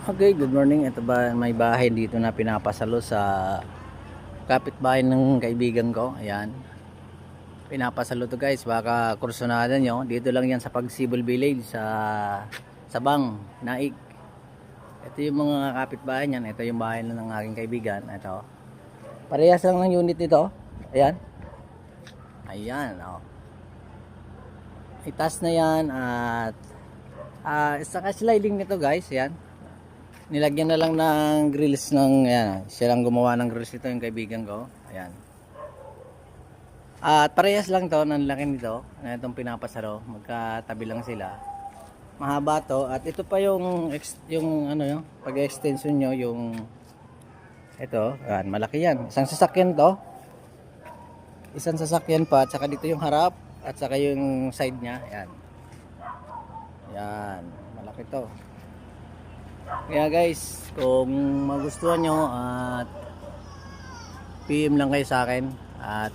Okay, good morning. Ito ba may bahay dito na pinapasalo sa kapitbahay ng kaibigan ko. Ayan. Pinapasalo to guys. Baka kursunada nyo. Dito lang yan sa Pagsibol Village sa Sabang, Naik. Ito yung mga kapitbahay niyan. Ito yung bahay ng aking kaibigan. Ito. Parehas lang ng unit nito. Ayan. Ayan. Oh. Itas na yan at saka sliding nito guys. Ayan. Nilagyan na lang ng grills ng ayan, siya lang gumawa ng grills nito yung kaibigan ko. Ayan. At parehas lang to ng laki nito na itong pinapasaro. Magkatabi lang sila. Mahaba to at ito pa yung ano yung pag-extension nyo yung ito, ayan, malaki yan. Isang sasakyan to. Isang sasakyan pa at saka dito yung harap at saka yung side niya. Ayan. Ayan, malaki to. Kaya guys, kung magustuhan nyo at PM lang kayo sa akin at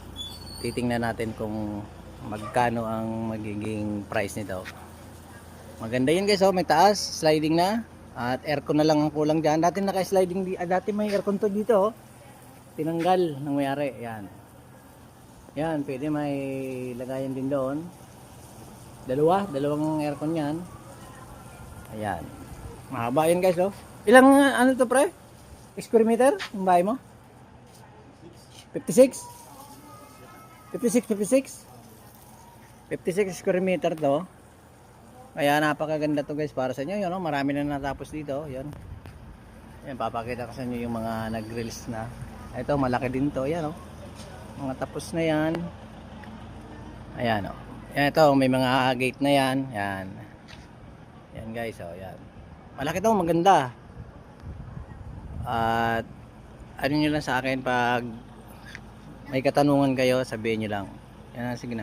titingnan natin kung magkano ang magiging price nito. Maganda yun guys, oh, may taas, sliding na at aircon na lang ang kulang dyan. Dati naka-sliding, dati may aircon to dito, oh. Tinanggal ng mayari. Yan. Yan, pwede may lagayan din doon. Dalawang aircon yan. Ayan. Mahaba yan guys, oh. Ilang ano to pre? Square meter yung bahay mo? 56? 56 square meter to. Kaya napakaganda to guys para sa inyo. Yun, oh, marami na natapos dito. Yan. Yan, papakita ko sa inyo yung mga nag-grills na. Ito, malaki din to. Yan, oh. Mga tapos na yan. Ayan, oh. Yan, ito, may mga gate na yan. Yan. Yan guys, oh, yan. Malaki to, maganda. At ano nyo lang sa akin pag may katanungan kayo, sabihin nyo lang. Yan, sige na.